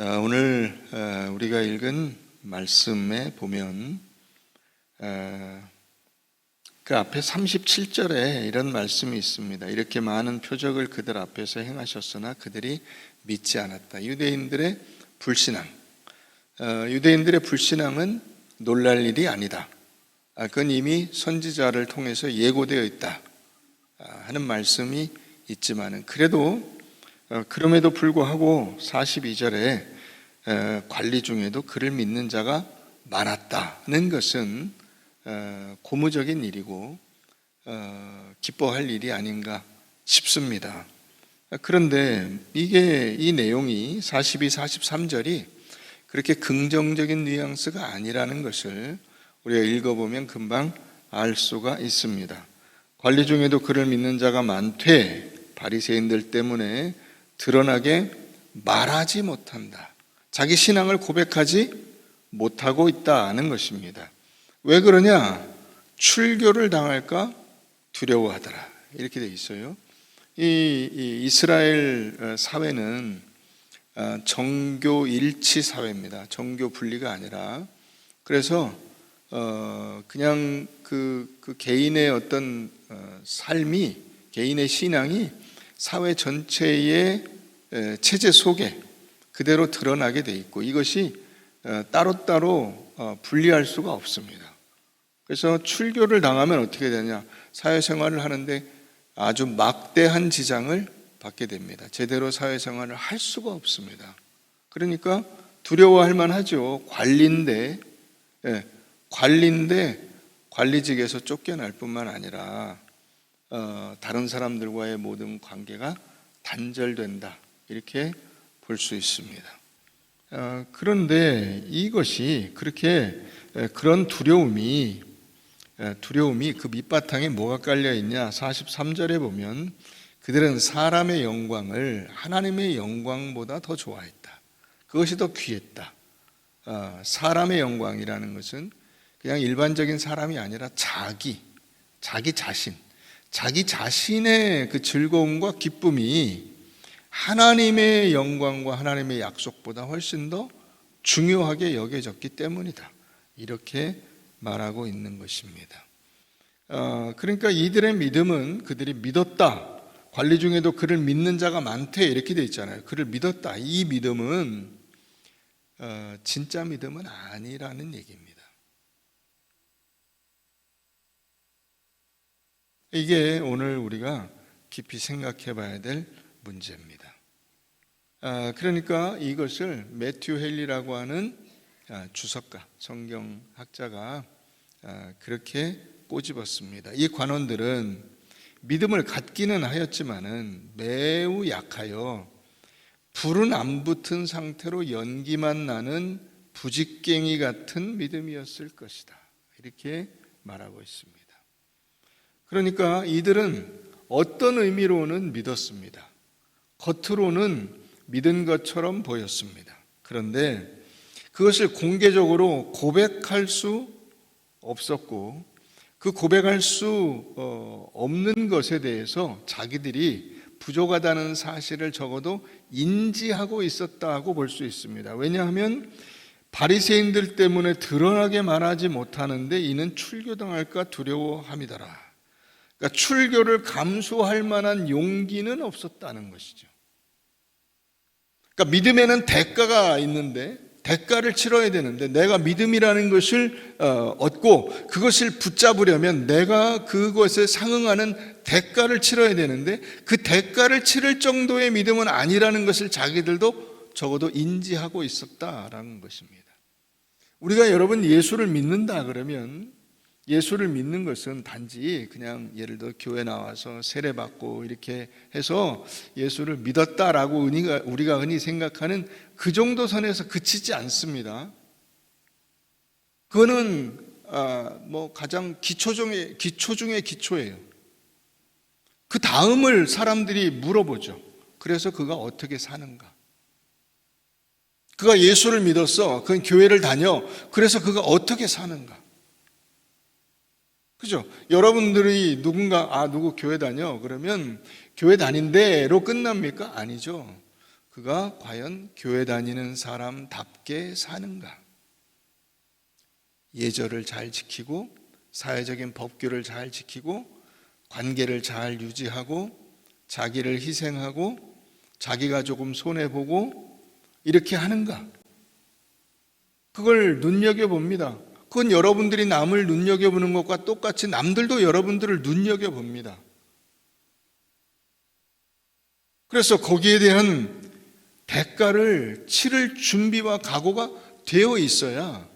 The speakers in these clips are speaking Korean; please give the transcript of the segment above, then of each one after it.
오늘 우리가 읽은 말씀에 보면 그 앞에 37절에 이런 말씀이 있습니다. 이렇게 많은 표적을 그들 앞에서 행하셨으나 그들이 믿지 않았다. 유대인들의 불신앙. 유대인들의 불신앙은 놀랄 일이 아니다. 그건 이미 선지자를 통해서 예고되어 있다 하는 말씀이 있지만은 그럼에도 불구하고 42절에 관리 중에도 그를 믿는 자가 많았다는 것은 고무적인 일이고 기뻐할 일이 아닌가 싶습니다. 그런데 이 내용이 42, 43절이 그렇게 긍정적인 뉘앙스가 아니라는 것을 우리가 읽어보면 금방 알 수가 있습니다. 관리 중에도 그를 믿는 자가 많되 바리새인들 때문에 드러나게 말하지 못한다. 자기 신앙을 고백하지 못하고 있다는 것입니다. 왜 그러냐? 출교를 당할까 두려워하더라. 이렇게 돼 있어요. 이 이스라엘 사회는 정교 일치 사회입니다. 정교 분리가 아니라. 그래서 그냥 그 개인의 어떤 삶이, 개인의 신앙이 사회 전체의 체제 속에 그대로 드러나게 돼 있고 이것이 따로따로 분리할 수가 없습니다. 그래서 출교를 당하면 어떻게 되냐? 사회생활을 하는데 아주 막대한 지장을 받게 됩니다. 제대로 사회생활을 할 수가 없습니다. 그러니까 두려워할 만하죠. 관리인데 관리직에서 쫓겨날 뿐만 아니라 다른 사람들과의 모든 관계가 단절된다. 이렇게 볼 수 있습니다. 그런데 이것이 그런 두려움이 그 밑바탕에 뭐가 깔려 있냐? 43절에 보면 그들은 사람의 영광을 하나님의 영광보다 더 좋아했다. 그것이 더 귀했다. 사람의 영광이라는 것은 그냥 일반적인 사람이 아니라 자기 자신의 그 즐거움과 기쁨이 하나님의 영광과 하나님의 약속보다 훨씬 더 중요하게 여겨졌기 때문이다. 이렇게 말하고 있는 것입니다. 그러니까 이들의 믿음은 그들이 믿었다. 관리 중에도 그를 믿는 자가 많대 이렇게 돼 있잖아요. 그를 믿었다. 이 믿음은 진짜 믿음은 아니라는 얘기입니다. 이게 오늘 우리가 깊이 생각해 봐야 될 문제입니다. 그러니까 이것을 매튜 헨리라고 하는 주석가, 성경학자가 그렇게 꼬집었습니다. 이 관원들은 믿음을 갖기는 하였지만은 매우 약하여 불은 안 붙은 상태로 연기만 나는 부직갱이 같은 믿음이었을 것이다. 이렇게 말하고 있습니다. 그러니까 이들은 어떤 의미로는 믿었습니다. 겉으로는 믿은 것처럼 보였습니다. 그런데 그것을 공개적으로 고백할 수 없었고 그 고백할 수 없는 것에 대해서 자기들이 부족하다는 사실을 적어도 인지하고 있었다고 볼 수 있습니다. 왜냐하면 바리새인들 때문에 드러나게 말하지 못하는데 이는 출교당할까 두려워함이더라. 그러니까 출교를 감수할 만한 용기는 없었다는 것이죠. 그러니까 믿음에는 대가가 있는데 대가를 치러야 되는데 내가 믿음이라는 것을 얻고 그것을 붙잡으려면 내가 그것에 상응하는 대가를 치러야 되는데 그 대가를 치를 정도의 믿음은 아니라는 것을 자기들도 적어도 인지하고 있었다라는 것입니다. 우리가 여러분 예수를 믿는다 그러면 예수를 믿는 것은 단지 그냥 예를 들어 교회 나와서 세례받고 이렇게 해서 예수를 믿었다라고 우리가 흔히 생각하는 그 정도 선에서 그치지 않습니다. 그거는 가장 기초 중에 기초예요. 그 다음을 사람들이 물어보죠. 그래서 그가 어떻게 사는가? 그가 예수를 믿었어. 그건 교회를 다녀. 그래서 그가 어떻게 사는가? 그죠? 여러분들이 누구 교회 다녀? 그러면 교회 다닌대로 끝납니까? 아니죠. 그가 과연 교회 다니는 사람답게 사는가? 예절을 잘 지키고 사회적인 법규를 잘 지키고 관계를 잘 유지하고 자기를 희생하고 자기가 조금 손해보고 이렇게 하는가? 그걸 눈여겨봅니다. 그건 여러분들이 남을 눈여겨보는 것과 똑같이 남들도 여러분들을 눈여겨봅니다. 그래서 거기에 대한 대가를 치를 준비와 각오가 되어 있어야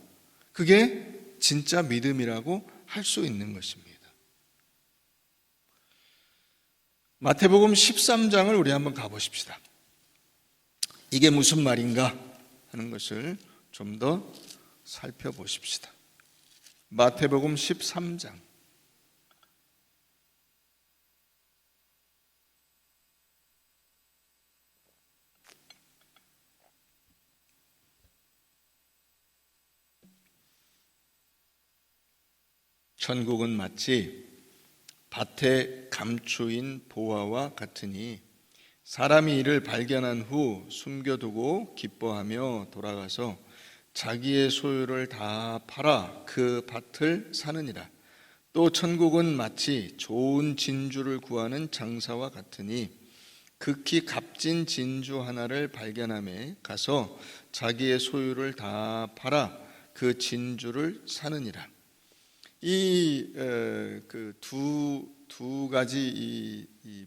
그게 진짜 믿음이라고 할 수 있는 것입니다. 마태복음 13장을 우리 한번 가보십시다. 이게 무슨 말인가 하는 것을 좀 더 살펴보십시다. 마태복음 13장. 천국은 마치 밭에 감추인 보화와 같으니 사람이 이를 발견한 후 숨겨두고 기뻐하며 돌아가서 자기의 소유를 다 팔아 그 밭을 사느니라. 또 천국은 마치 좋은 진주를 구하는 장사와 같으니 극히 값진 진주 하나를 발견함에 가서 자기의 소유를 다 팔아 그 진주를 사느니라. 이 두 가지 이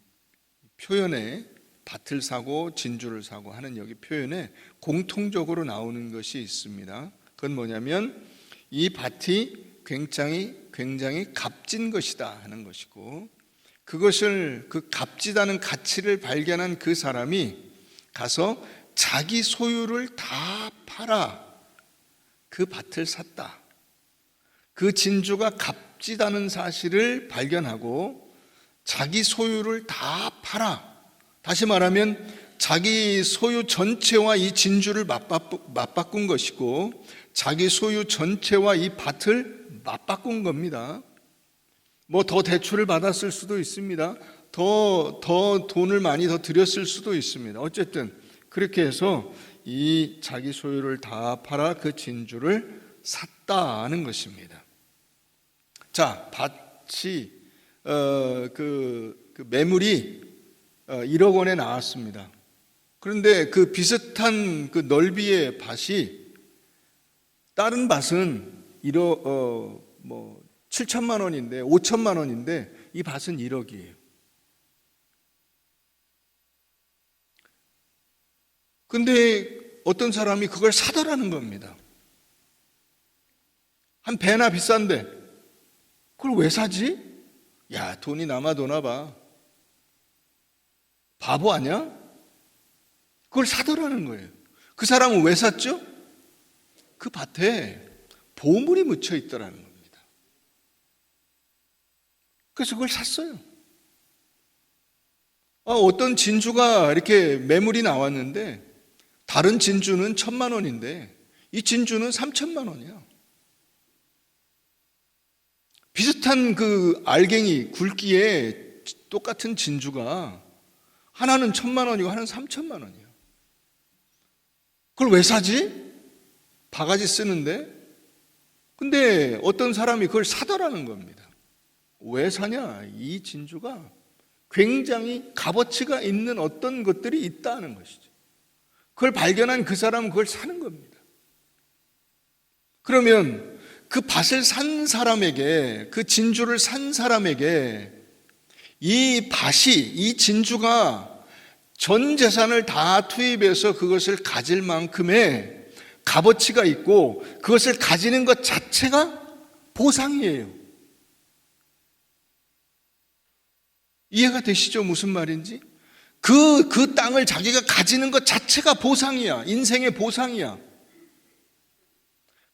표현에 밭을 사고 진주를 사고 하는 여기 표현에 공통적으로 나오는 것이 있습니다. 그건 뭐냐면 이 밭이 굉장히 값진 것이다 하는 것이고, 그것을 그 값지다는 가치를 발견한 그 사람이 가서 자기 소유를 다 팔아 그 밭을 샀다. 그 진주가 값지다는 사실을 발견하고 자기 소유를 다 팔아, 다시 말하면 자기 소유 전체와 이 진주를 맞바꾼 것이고 자기 소유 전체와 이 밭을 맞바꾼 겁니다. 뭐 더 대출을 받았을 수도 있습니다. 더 돈을 많이 더 들였을 수도 있습니다. 어쨌든 그렇게 해서 이 자기 소유를 다 팔아 그 진주를 샀다는 것입니다. 자, 밭이 그 매물이 1억 원에 나왔습니다. 그런데 그 비슷한 그 넓이의 밭이 다른 밭은 7천만 원인데 5천만 원인데 이 밭은 1억이에요. 근데 어떤 사람이 그걸 사더라는 겁니다. 한 배나 비싼데 그걸 왜 사지? 야, 돈이 남아도나 봐. 바보 아니야? 그걸 사더라는 거예요. 그 사람은 왜 샀죠? 그 밭에 보물이 묻혀 있더라는 겁니다. 그래서 그걸 샀어요. 어떤 진주가 이렇게 매물이 나왔는데 다른 진주는 1,000만 원인데 이 진주는 3천만 원이야. 비슷한 그 알갱이 굵기에 똑같은 진주가 하나는 1,000만 원이고 하나는 3천만 원이야. 그걸 왜 사지? 바가지 쓰는데. 근데 어떤 사람이 그걸 사더라는 겁니다. 왜 사냐? 이 진주가 굉장히 값어치가 있는 어떤 것들이 있다는 것이죠. 그걸 발견한 그 사람은 그걸 사는 겁니다. 그러면 그 밭을 산 사람에게, 그 진주를 산 사람에게 이 밭이, 이 진주가 전 재산을 다 투입해서 그것을 가질 만큼의 값어치가 있고 그것을 가지는 것 자체가 보상이에요. 이해가 되시죠? 무슨 말인지? 그 땅을 자기가 가지는 것 자체가 보상이야. 인생의 보상이야.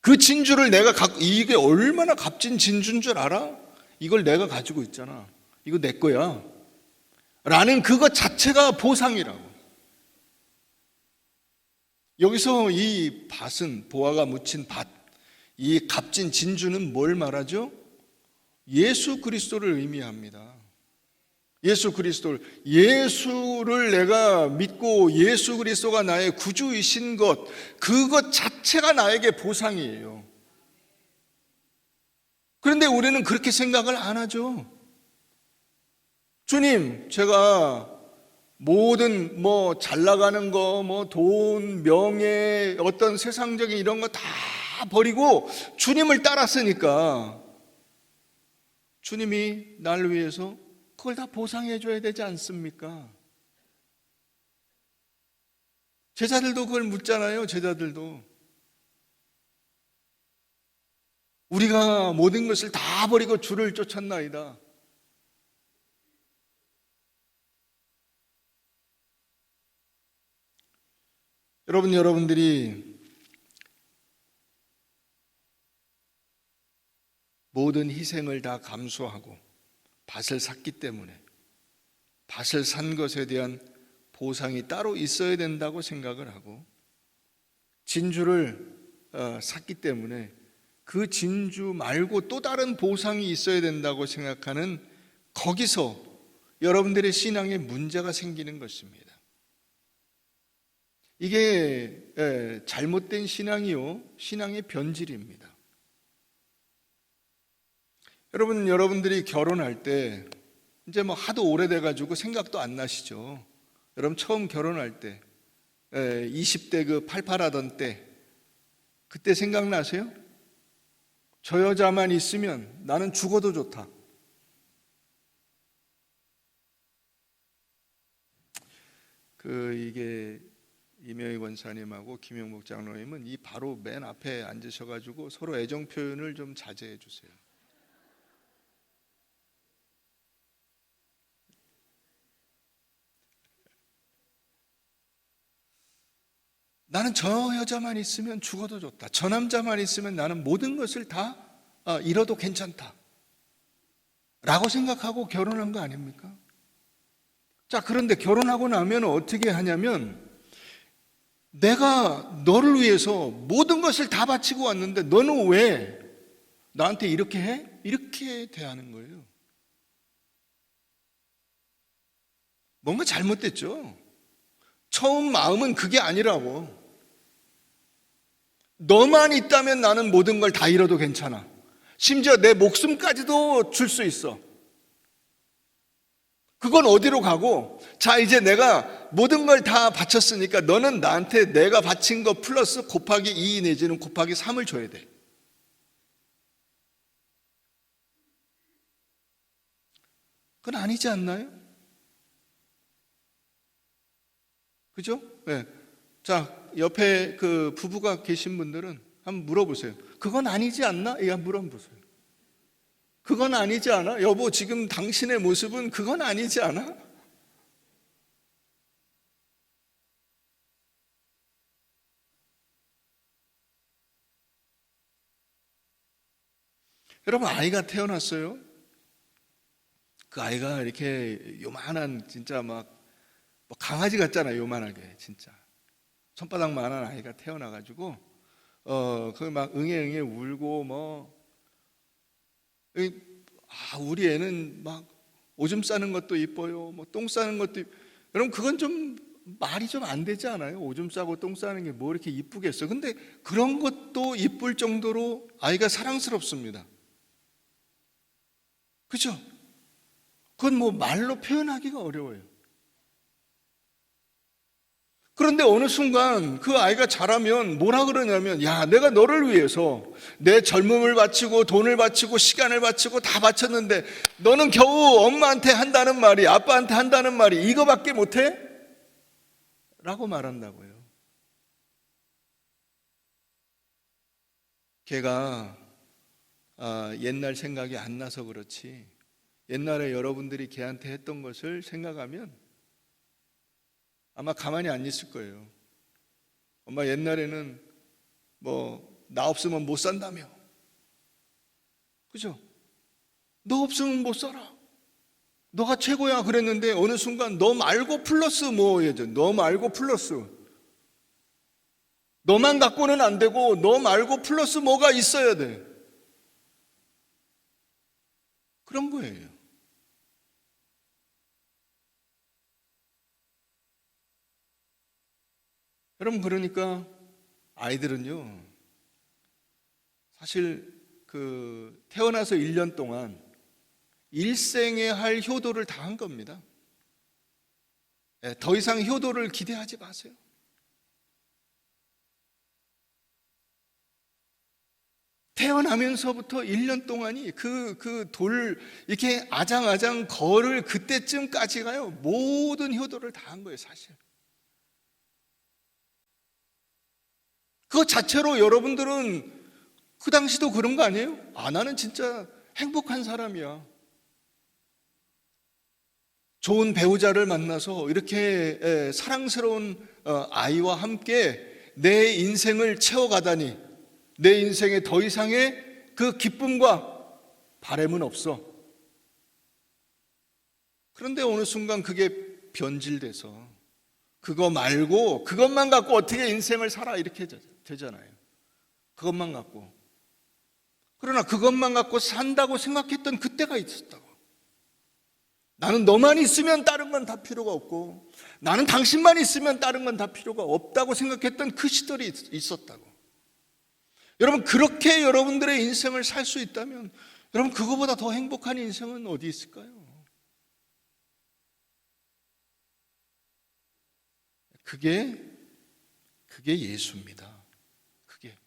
그 진주를 내가 이게 얼마나 값진 진주인 줄 알아? 이걸 내가 가지고 있잖아. 이거 내 거야. 라는 그것 자체가 보상이라고. 여기서 이 밭은, 보화가 묻힌 밭, 이 값진 진주는 뭘 말하죠? 예수 그리스도를 의미합니다. 예수를 내가 믿고 예수 그리스도가 나의 구주이신 것, 그것 자체가 나에게 보상이에요. 그런데 우리는 그렇게 생각을 안 하죠. 주님, 제가 모든 잘 나가는 거, 돈, 명예, 어떤 세상적인 이런 거 다 버리고 주님을 따랐으니까 주님이 나를 위해서 그걸 다 보상해 줘야 되지 않습니까? 제자들도 그걸 묻잖아요. 제자들도. 우리가 모든 것을 다 버리고 주를 쫓았나이다. 여러분들이 모든 희생을 다 감수하고 밭을 샀기 때문에 밭을 산 것에 대한 보상이 따로 있어야 된다고 생각을 하고, 진주를 샀기 때문에 그 진주 말고 또 다른 보상이 있어야 된다고 생각하는, 거기서 여러분들의 신앙에 문제가 생기는 것입니다. 이게 잘못된 신앙이요, 신앙의 변질입니다. 여러분들이 결혼할 때 이제 하도 오래돼가지고 생각도 안 나시죠? 여러분 처음 결혼할 때 20대 그 팔팔하던 때, 그때 생각나세요? 저 여자만 있으면 나는 죽어도 좋다. 이게 이명희 권사님하고 김영복 장로님은 이 바로 맨 앞에 앉으셔가지고 서로 애정 표현을 좀 자제해 주세요. 나는 저 여자만 있으면 죽어도 좋다. 저 남자만 있으면 나는 모든 것을 다 잃어도 괜찮다. 라고 생각하고 결혼한 거 아닙니까? 자, 그런데 결혼하고 나면 어떻게 하냐면, 내가 너를 위해서 모든 것을 다 바치고 왔는데 너는 왜 나한테 이렇게 해? 이렇게 대하는 거예요. 뭔가 잘못됐죠. 처음 마음은 그게 아니라고. 너만 있다면 나는 모든 걸 다 잃어도 괜찮아. 심지어 내 목숨까지도 줄 수 있어. 그건 어디로 가고, 자, 이제 내가 모든 걸 다 바쳤으니까 너는 나한테 내가 바친 거 플러스 곱하기 2 내지는 곱하기 3을 줘야 돼. 그건 아니지 않나요? 그죠? 네. 자, 옆에 그 부부가 계신 분들은 한번 물어보세요. 그건 아니지 않나? 예, 한번 물어보세요. 그건 아니지 않아? 여보, 지금 당신의 모습은 그건 아니지 않아? 여러분, 아이가 태어났어요. 그 아이가 이렇게 요만한, 진짜 강아지 같잖아요. 요만하게, 진짜. 손바닥만한 아이가 태어나가지고, 응애 울고, 우리 애는 오줌 싸는 것도 이뻐요. 똥 싸는 것도 여러분, 그건 좀 말이 좀 안 되지 않아요? 오줌 싸고 똥 싸는 게 뭐 이렇게 이쁘겠어? 근데 그런 것도 이쁠 정도로 아이가 사랑스럽습니다. 그죠? 그건 말로 표현하기가 어려워요. 그런데 어느 순간 그 아이가 자라면 뭐라 그러냐면, 야, 내가 너를 위해서 내 젊음을 바치고 돈을 바치고 시간을 바치고 다 바쳤는데 너는 겨우 엄마한테 한다는 말이, 아빠한테 한다는 말이 이거밖에 못해? 라고 말한다고요. 걔가 옛날 생각이 안 나서 그렇지, 옛날에 여러분들이 걔한테 했던 것을 생각하면 아마 가만히 안 있을 거예요. 엄마 옛날에는 나 없으면 못 산다며. 그죠? 너 없으면 못 살아. 너가 최고야 그랬는데 어느 순간 너 말고 플러스 너 말고 플러스. 너만 갖고는 안 되고 너 말고 플러스 뭐가 있어야 돼. 그런 거예요. 여러분, 그러니까 아이들은요, 사실 태어나서 1년 동안 일생에 할 효도를 다 한 겁니다. 더 이상 효도를 기대하지 마세요. 태어나면서부터 1년 동안이 이렇게 아장아장 걸을 그때쯤까지가요, 모든 효도를 다 한 거예요, 사실. 그거 자체로 여러분들은 그 당시도 그런 거 아니에요? 나는 진짜 행복한 사람이야. 좋은 배우자를 만나서 이렇게 사랑스러운 아이와 함께 내 인생을 채워가다니, 내 인생에 더 이상의 그 기쁨과 바람은 없어. 그런데 어느 순간 그게 변질돼서 그거 말고 그것만 갖고 어떻게 인생을 살아, 이렇게 되잖아요. 그것만 갖고. 그러나 그것만 갖고 산다고 생각했던 그때가 있었다고. 나는 너만 있으면 다른 건 다 필요가 없고, 나는 당신만 있으면 다른 건 다 필요가 없다고 생각했던 그 시절이 있었다고. 여러분, 그렇게 여러분들의 인생을 살 수 있다면 여러분, 그거보다 더 행복한 인생은 어디 있을까요? 그게 예수입니다. 그게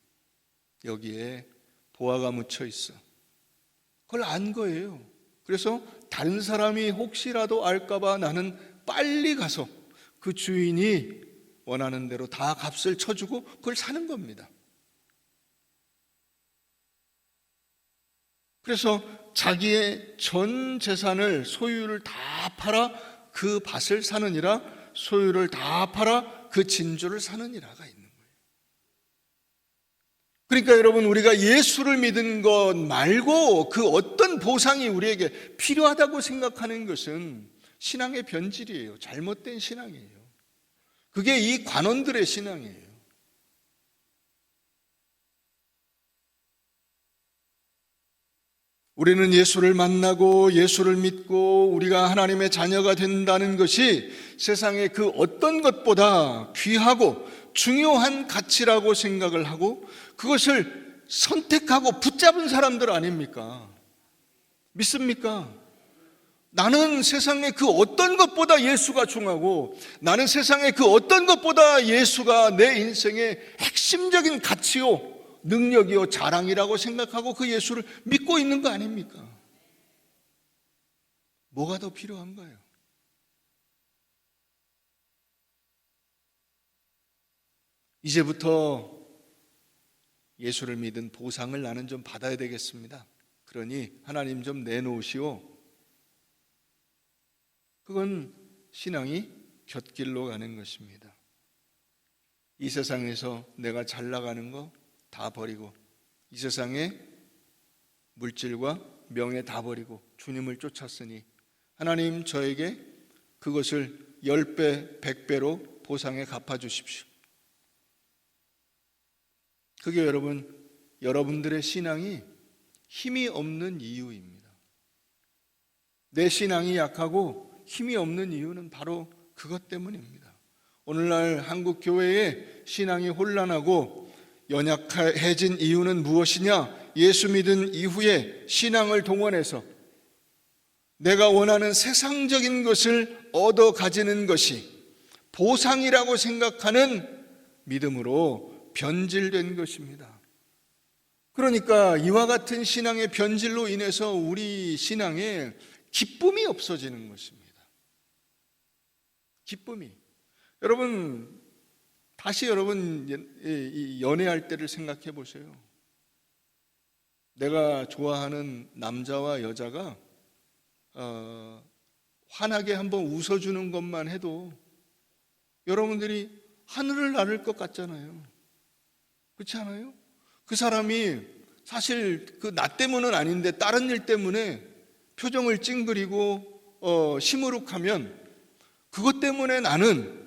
여기에 보화가 묻혀 있어. 그걸 안 거예요. 그래서 다른 사람이 혹시라도 알까봐 나는 빨리 가서 그 주인이 원하는 대로 다 값을 쳐주고 그걸 사는 겁니다. 그래서 자기의 전 재산을, 소유를 다 팔아 그 밭을 사느니라, 소유를 다 팔아 그 진주를 사느니라가 있는 거예요. 그러니까 여러분, 우리가 예수를 믿은 것 말고 그 어떤 보상이 우리에게 필요하다고 생각하는 것은 신앙의 변질이에요. 잘못된 신앙이에요. 그게 이 관원들의 신앙이에요. 우리는 예수를 만나고 예수를 믿고 우리가 하나님의 자녀가 된다는 것이 세상의 그 어떤 것보다 귀하고 중요한 가치라고 생각을 하고 그것을 선택하고 붙잡은 사람들 아닙니까? 믿습니까? 나는 세상의 그 어떤 것보다 예수가 중요하고, 나는 세상의 그 어떤 것보다 예수가 내 인생의 핵심적인 가치요, 능력이요, 자랑이라고 생각하고 그 예수를 믿고 있는 거 아닙니까? 뭐가 더 필요한가요? 이제부터 예수를 믿은 보상을 나는 좀 받아야 되겠습니다. 그러니 하나님 좀 내놓으시오. 그건 신앙이 곁길로 가는 것입니다. 이 세상에서 내가 잘 나가는 거 다 버리고, 이 세상에 물질과 명예 다 버리고 주님을 쫓았으니 하나님 저에게 그것을 10배, 100배로 보상해 갚아주십시오. 그게 여러분들의 신앙이 힘이 없는 이유입니다. 내 신앙이 약하고 힘이 없는 이유는 바로 그것 때문입니다. 오늘날 한국 교회의 신앙이 혼란하고 연약해진 이유는 무엇이냐? 예수 믿은 이후에 신앙을 동원해서 내가 원하는 세상적인 것을 얻어 가지는 것이 보상이라고 생각하는 믿음으로 변질된 것입니다. 그러니까 이와 같은 신앙의 변질로 인해서 우리 신앙에 기쁨이 없어지는 것입니다. 기쁨이. 여러분, 다시 여러분 연애할 때를 생각해 보세요. 내가 좋아하는 남자와 여자가 환하게 한번 웃어주는 것만 해도 여러분들이 하늘을 나를 것 같잖아요. 그렇지 않아요? 그 사람이 사실 그 나 때문은 아닌데 다른 일 때문에 표정을 찡그리고 시무룩하면 그것 때문에 나는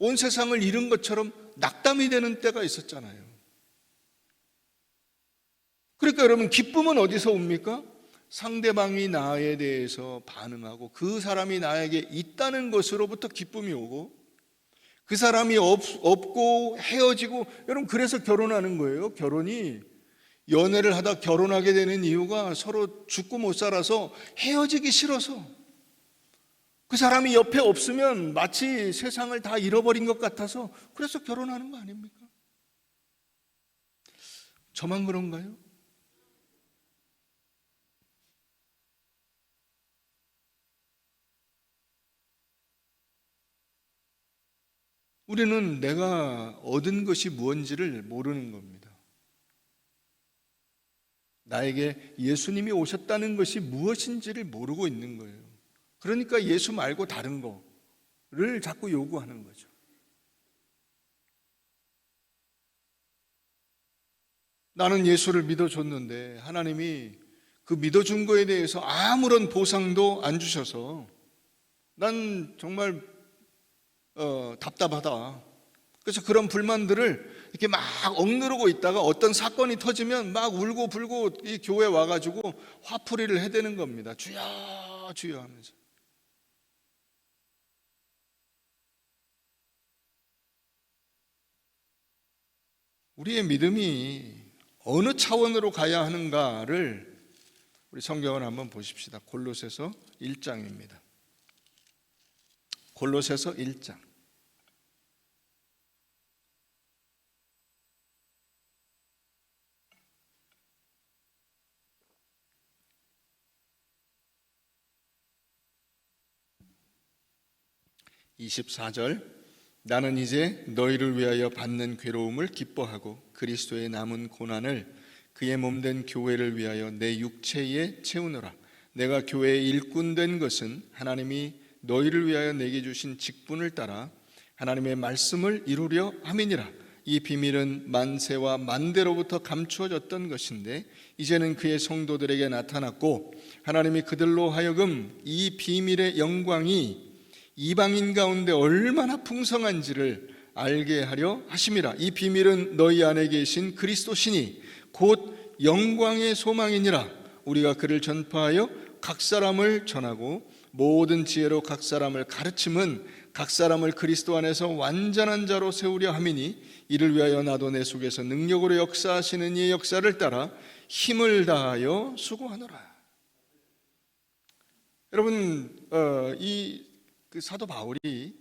온 세상을 잃은 것처럼 낙담이 되는 때가 있었잖아요. 그러니까 여러분, 기쁨은 어디서 옵니까? 상대방이 나에 대해서 반응하고 그 사람이 나에게 있다는 것으로부터 기쁨이 오고, 그 사람이 없고 헤어지고, 여러분 그래서 결혼하는 거예요. 결혼이 연애를 하다 결혼하게 되는 이유가 서로 죽고 못 살아서 헤어지기 싫어서. 그 사람이 옆에 없으면 마치 세상을 다 잃어버린 것 같아서 그래서 결혼하는 거 아닙니까? 저만 그런가요? 우리는 내가 얻은 것이 무엇인지를 모르는 겁니다. 나에게 예수님이 오셨다는 것이 무엇인지를 모르고 있는 거예요. 그러니까 예수 말고 다른 거를 자꾸 요구하는 거죠. 나는 예수를 믿어줬는데 하나님이 그 믿어준 거에 대해서 아무런 보상도 안 주셔서 난 정말 답답하다. 그래서 그런 불만들을 이렇게 막 억누르고 있다가 어떤 사건이 터지면 막 울고 불고 이 교회 와가지고 화풀이를 해대는 겁니다. 주여 주여 하면서. 우리의 믿음이 어느 차원으로 가야 하는가를 우리 성경을 한번 보십시다. 골로새서 1장입니다. 골로새서 1장. 24절. 나는 이제 너희를 위하여 받는 괴로움을 기뻐하고 그리스도의 남은 고난을 그의 몸된 교회를 위하여 내 육체에 채우노라. 내가 교회의 일꾼 된 것은 하나님이 너희를 위하여 내게 주신 직분을 따라 하나님의 말씀을 이루려 함이니라. 이 비밀은 만세와 만대로부터 감추어졌던 것인데 이제는 그의 성도들에게 나타났고 하나님이 그들로 하여금 이 비밀의 영광이 이방인 가운데 얼마나 풍성한지를 알게 하려 하심이라. 이 비밀은 너희 안에 계신 그리스도시니 곧 영광의 소망이니라. 우리가 그를 전파하여 각 사람을 전하고 모든 지혜로 각 사람을 가르침은 각 사람을 그리스도 안에서 완전한 자로 세우려 함이니 이를 위하여 나도 내 속에서 능력으로 역사하시는 이의 역사를 따라 힘을 다하여 수고하노라. 여러분, 그 사도 바울이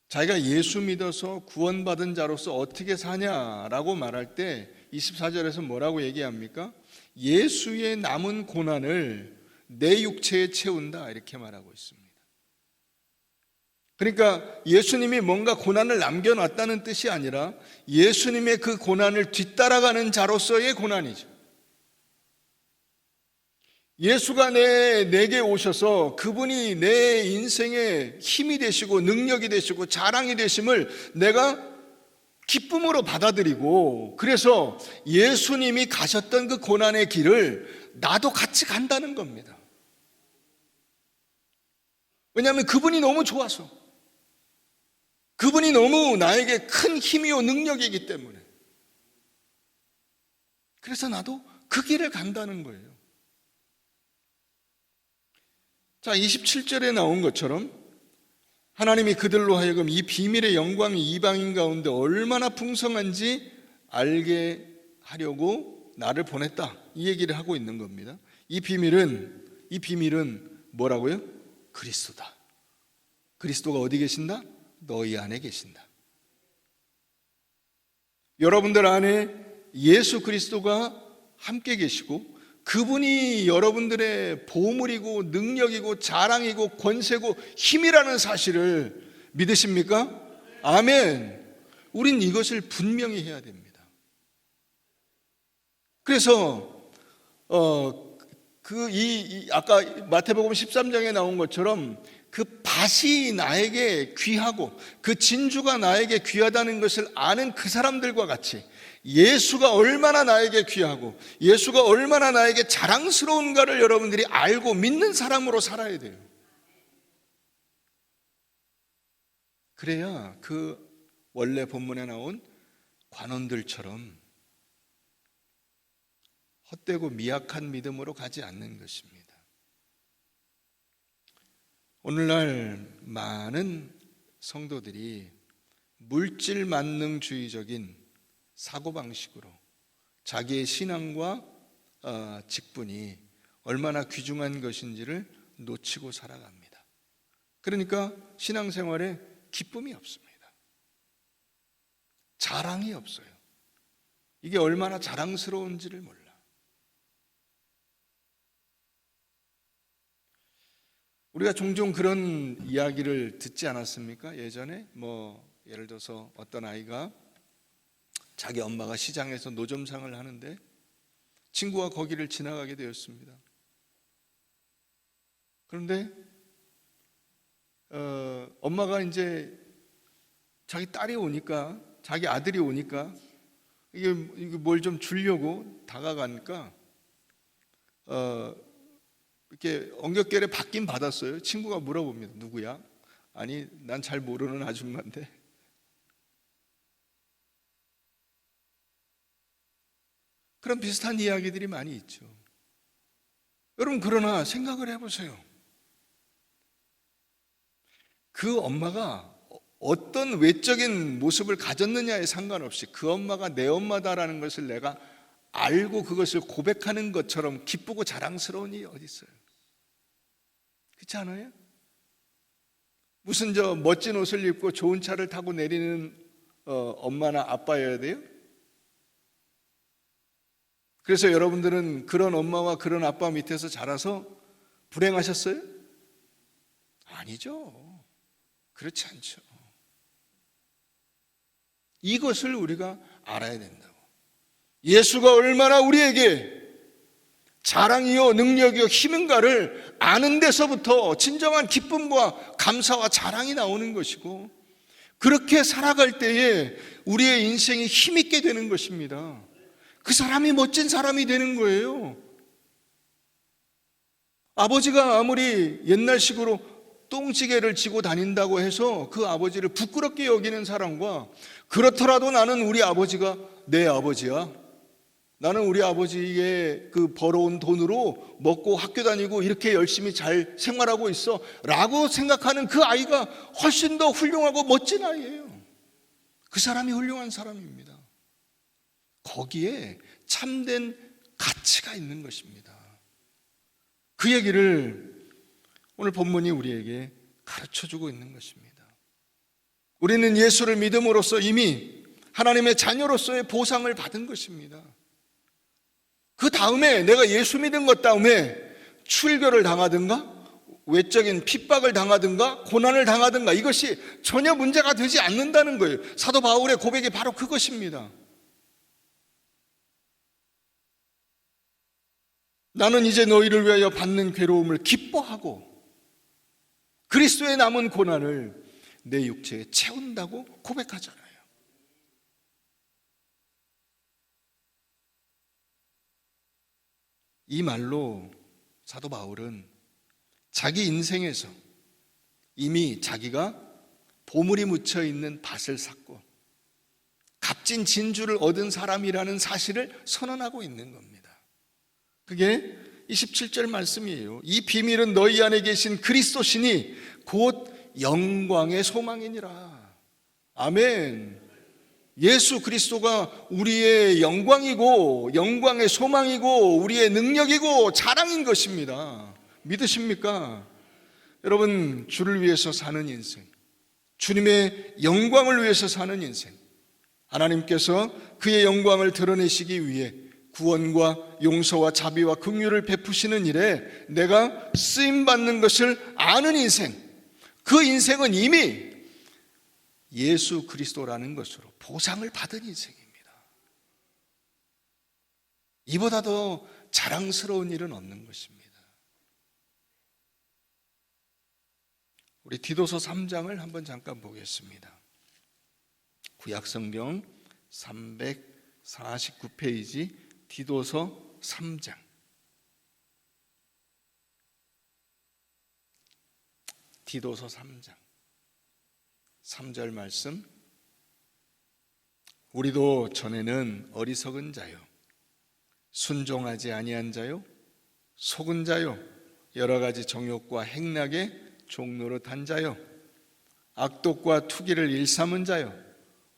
자기가 예수 믿어서 구원받은 자로서 어떻게 사냐라고 말할 때 24절에서 뭐라고 얘기합니까? 예수의 남은 고난을 내 육체에 채운다 이렇게 말하고 있습니다. 그러니까 예수님이 뭔가 고난을 남겨놨다는 뜻이 아니라 예수님의 그 고난을 뒤따라가는 자로서의 고난이죠. 예수가 내게 오셔서 그분이 내 인생의 힘이 되시고 능력이 되시고 자랑이 되심을 내가 기쁨으로 받아들이고, 그래서 예수님이 가셨던 그 고난의 길을 나도 같이 간다는 겁니다. 왜냐하면 그분이 너무 좋아서, 그분이 너무 나에게 큰 힘이요 능력이기 때문에. 그래서 나도 그 길을 간다는 거예요. 자, 27절에 나온 것처럼 하나님이 그들로 하여금 이 비밀의 영광이 이방인 가운데 얼마나 풍성한지 알게 하려고 나를 보냈다, 이 얘기를 하고 있는 겁니다. 이 비밀은 뭐라고요? 그리스도다. 그리스도가 어디 계신다? 너희 안에 계신다. 여러분들 안에 예수 그리스도가 함께 계시고 그분이 여러분들의 보물이고 능력이고 자랑이고 권세고 힘이라는 사실을 믿으십니까? 아멘. 우린 이것을 분명히 해야 됩니다. 그래서 아까 마태복음 13장에 나온 것처럼 그 밭이 나에게 귀하고 그 진주가 나에게 귀하다는 것을 아는 그 사람들과 같이 예수가 얼마나 나에게 귀하고 예수가 얼마나 나에게 자랑스러운가를 여러분들이 알고 믿는 사람으로 살아야 돼요. 그래야 그 원래 본문에 나온 관원들처럼 헛되고 미약한 믿음으로 가지 않는 것입니다. 오늘날 많은 성도들이 물질 만능주의적인 사고방식으로 자기의 신앙과 직분이 얼마나 귀중한 것인지를 놓치고 살아갑니다. 그러니까 신앙생활에 기쁨이 없습니다. 자랑이 없어요. 이게 얼마나 자랑스러운지를 몰라. 우리가 종종 그런 이야기를 듣지 않았습니까? 예전에 예를 들어서 어떤 아이가 자기 엄마가 시장에서 노점상을 하는데 친구가 거기를 지나가게 되었습니다. 그런데 엄마가 이제 자기 딸이 오니까, 자기 아들이 오니까 이게 뭘 좀 주려고 다가가니까 이렇게 엉겹결에 받긴 받았어요. 친구가 물어봅니다. 누구야? 아니, 난 잘 모르는 아줌마인데. 그런 비슷한 이야기들이 많이 있죠. 여러분, 그러나 생각을 해보세요. 그 엄마가 어떤 외적인 모습을 가졌느냐에 상관없이 그 엄마가 내 엄마다라는 것을 내가 알고 그것을 고백하는 것처럼 기쁘고 자랑스러운 일이 어디 있어요? 그렇지 않아요? 무슨 멋진 옷을 입고 좋은 차를 타고 내리는 엄마나 아빠여야 돼요? 그래서 여러분들은 그런 엄마와 그런 아빠 밑에서 자라서 불행하셨어요? 아니죠. 그렇지 않죠. 이것을 우리가 알아야 된다고. 예수가 얼마나 우리에게 자랑이요 능력이요 힘인가를 아는 데서부터 진정한 기쁨과 감사와 자랑이 나오는 것이고, 그렇게 살아갈 때에 우리의 인생이 힘있게 되는 것입니다. 그 사람이 멋진 사람이 되는 거예요. 아버지가 아무리 옛날식으로 똥지게를 지고 다닌다고 해서 그 아버지를 부끄럽게 여기는 사람과, 그렇더라도 나는 우리 아버지가 내 아버지야, 나는 우리 아버지의 그 벌어온 돈으로 먹고 학교 다니고 이렇게 열심히 잘 생활하고 있어 라고 생각하는 그 아이가 훨씬 더 훌륭하고 멋진 아이예요. 그 사람이 훌륭한 사람입니다. 거기에 참된 가치가 있는 것입니다. 그 얘기를 오늘 본문이 우리에게 가르쳐주고 있는 것입니다. 우리는 예수를 믿음으로써 이미 하나님의 자녀로서의 보상을 받은 것입니다. 그 다음에 내가 예수 믿은 것 다음에 출교를 당하든가 외적인 핍박을 당하든가 고난을 당하든가 이것이 전혀 문제가 되지 않는다는 거예요. 사도 바울의 고백이 바로 그것입니다. 나는 이제 너희를 위하여 받는 괴로움을 기뻐하고 그리스도의 남은 고난을 내 육체에 채운다고 고백하잖아요. 이 말로 사도 바울은 자기 인생에서 이미 자기가 보물이 묻혀 있는 밭을 샀고 값진 진주를 얻은 사람이라는 사실을 선언하고 있는 겁니다. 그게 27절 말씀이에요. 이 비밀은 너희 안에 계신 그리스도시니 곧 영광의 소망이니라. 아멘. 예수 그리스도가 우리의 영광이고 영광의 소망이고 우리의 능력이고 자랑인 것입니다. 믿으십니까? 여러분, 주를 위해서 사는 인생, 주님의 영광을 위해서 사는 인생, 하나님께서 그의 영광을 드러내시기 위해 구원과 용서와 자비와 긍휼을 베푸시는 일에 내가 쓰임받는 것을 아는 인생, 그 인생은 이미 예수 그리스도라는 것으로 보상을 받은 인생입니다. 이보다 더 자랑스러운 일은 없는 것입니다. 우리 디도서 3장을 한번 잠깐 보겠습니다. 구약성경 349페이지 디도서 3장. 디도서 3장 3절 말씀. 우리도 전에는 어리석은 자요, 순종하지 아니한 자요, 속은 자요, 여러 가지 정욕과 행락의 종노릇한 자요, 악독과 투기를 일삼은 자요,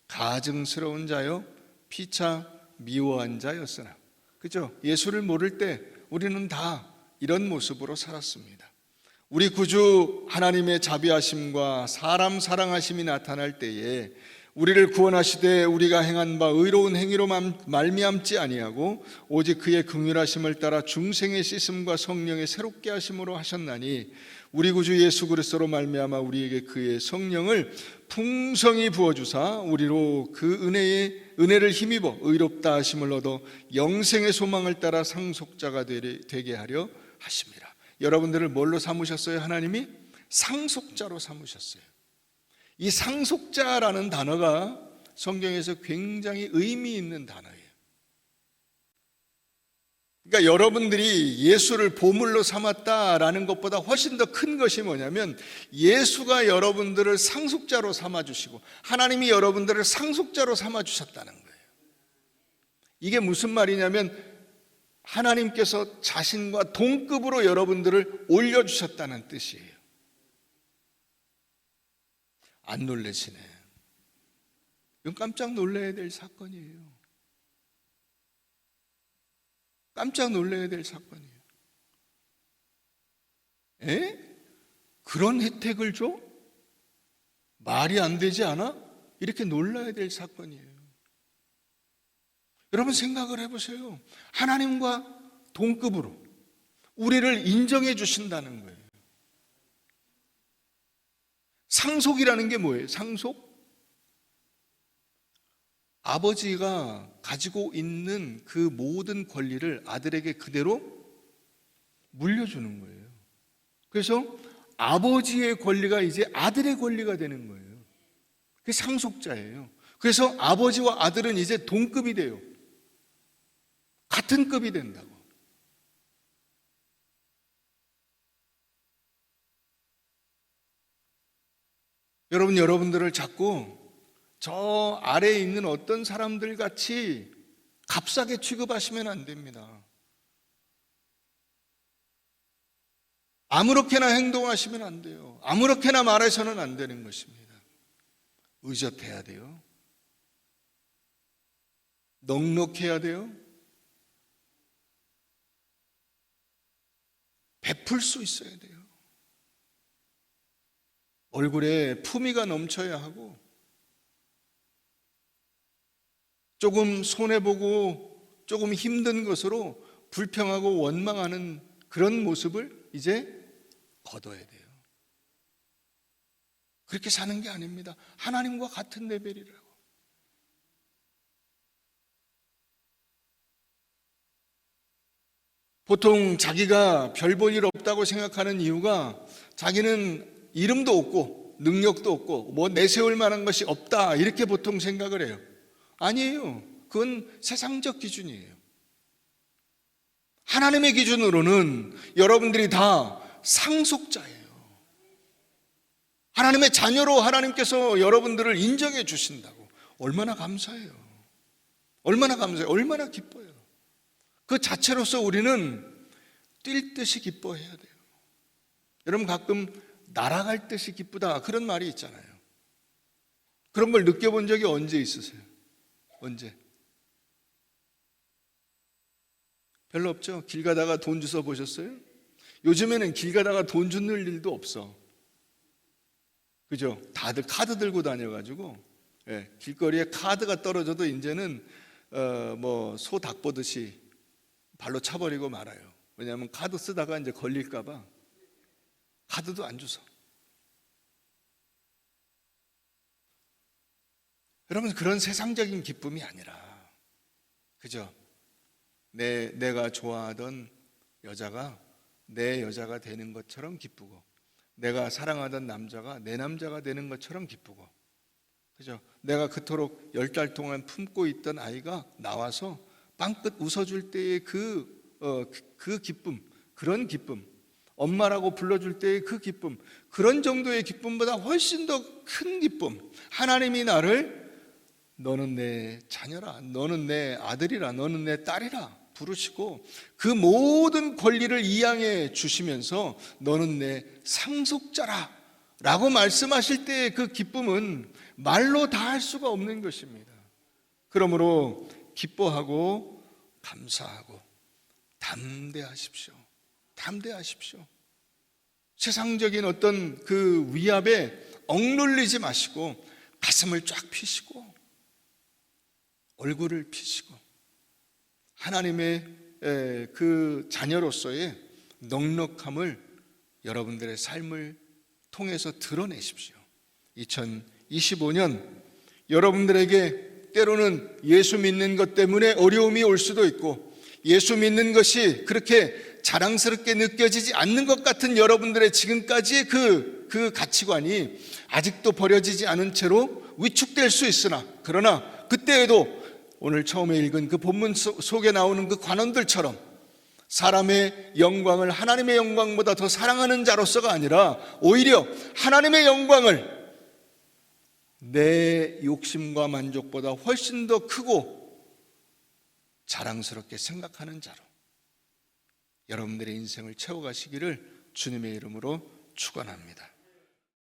가증스러운 자요, 피차 미워한 자였으나. 그죠? 예수를 모를 때 우리는 다 이런 모습으로 살았습니다. 우리 구주 하나님의 자비하심과 사람 사랑하심이 나타날 때에 우리를 구원하시되 우리가 행한 바 의로운 행위로 말미암지 아니하고 오직 그의 긍휼하심을 따라 중생의 씻음과 성령의 새롭게 하심으로 하셨나니 우리 구주 예수 그리스도로 말미암아 우리에게 그의 성령을 풍성히 부어주사 우리로 그 은혜를 힘입어 의롭다 하심을 얻어 영생의 소망을 따라 상속자가 되게 하려 하십니다. 여러분들을 뭘로 삼으셨어요? 하나님이 상속자로 삼으셨어요. 이 상속자라는 단어가 성경에서 굉장히 의미 있는 단어예요. 그러니까 여러분들이 예수를 보물로 삼았다라는 것보다 훨씬 더 큰 것이 뭐냐면 예수가 여러분들을 상속자로 삼아주시고 하나님이 여러분들을 상속자로 삼아주셨다는 거예요. 이게 무슨 말이냐면 하나님께서 자신과 동급으로 여러분들을 올려주셨다는 뜻이에요. 안 놀라시네. 이건 깜짝 놀라야 될 사건이에요. 깜짝 놀라야 될 사건이에요. 에? 그런 혜택을 줘? 말이 안 되지 않아? 이렇게 놀라야 될 사건이에요. 여러분 생각을 해보세요. 하나님과 동급으로 우리를 인정해 주신다는 거예요. 상속이라는 게 뭐예요? 상속? 아버지가 가지고 있는 그 모든 권리를 아들에게 그대로 물려주는 거예요. 그래서 아버지의 권리가 이제 아들의 권리가 되는 거예요. 그게 상속자예요. 그래서 아버지와 아들은 이제 동급이 돼요. 같은 급이 된다고. 여러분들을 자꾸 저 아래에 있는 어떤 사람들 같이 값싸게 취급하시면 안 됩니다. 아무렇게나 행동하시면 안 돼요. 아무렇게나 말해서는 안 되는 것입니다. 의젓해야 돼요. 넉넉해야 돼요. 베풀 수 있어야 돼요. 얼굴에 품위가 넘쳐야 하고 조금 손해보고 조금 힘든 것으로 불평하고 원망하는 그런 모습을 이제 거둬야 돼요. 그렇게 사는 게 아닙니다. 하나님과 같은 레벨이라고. 보통 자기가 별 볼 일 없다고 생각하는 이유가 자기는 이름도 없고 능력도 없고 뭐 내세울 만한 것이 없다 이렇게 보통 생각을 해요. 아니에요. 그건 세상적 기준이에요. 하나님의 기준으로는 여러분들이 다 상속자예요. 하나님의 자녀로 하나님께서 여러분들을 인정해 주신다고. 얼마나 감사해요. 얼마나 감사해요. 얼마나 기뻐요. 그 자체로서 우리는 뛸 듯이 기뻐해야 돼요. 여러분 가끔 날아갈 듯이 기쁘다 그런 말이 있잖아요. 그런 걸 느껴본 적이 언제 있으세요? 언제? 별로 없죠? 길 가다가 돈 주워 보셨어요? 요즘에는 길 가다가 돈 주는 일도 없어. 그죠? 다들 카드 들고 다녀가지고 길거리에 카드가 떨어져도 이제는 뭐 소 닭 보듯이 발로 차버리고 말아요. 왜냐하면 카드 쓰다가 이제 걸릴까봐 카드도 안 주서. 여러분 그런 세상적인 기쁨이 아니라 그죠? 내가 좋아하던 여자가 내 여자가 되는 것처럼 기쁘고 내가 사랑하던 남자가 내 남자가 되는 것처럼 기쁘고 그죠? 내가 그토록 10달 동안 품고 있던 아이가 나와서 빵긋 웃어줄 때의 그 기쁨, 그런 기쁨, 엄마라고 불러줄 때의 그 기쁨, 그런 정도의 기쁨보다 훨씬 더 큰 기쁨. 하나님이 나를 너는 내 자녀라, 너는 내 아들이라, 너는 내 딸이라 부르시고 그 모든 권리를 이양해 주시면서 너는 내 상속자라 라고 말씀하실 때의 그 기쁨은 말로 다 할 수가 없는 것입니다. 그러므로 기뻐하고 감사하고 담대하십시오. 담대하십시오. 세상적인 어떤 그 위압에 억눌리지 마시고 가슴을 쫙 펴시고 얼굴을 펴시고 하나님의 그 자녀로서의 넉넉함을 여러분들의 삶을 통해서 드러내십시오. 2025년 여러분들에게 때로는 예수 믿는 것 때문에 어려움이 올 수도 있고 예수 믿는 것이 그렇게 자랑스럽게 느껴지지 않는 것 같은 여러분들의 지금까지의 그 가치관이 아직도 버려지지 않은 채로 위축될 수 있으나, 그러나 그때에도 오늘 처음에 읽은 그 본문 속에 나오는 그 관원들처럼 사람의 영광을 하나님의 영광보다 더 사랑하는 자로서가 아니라 오히려 하나님의 영광을 내 욕심과 만족보다 훨씬 더 크고 자랑스럽게 생각하는 자로 여러분들의 인생을 채워가시기를 주님의 이름으로 축원합니다.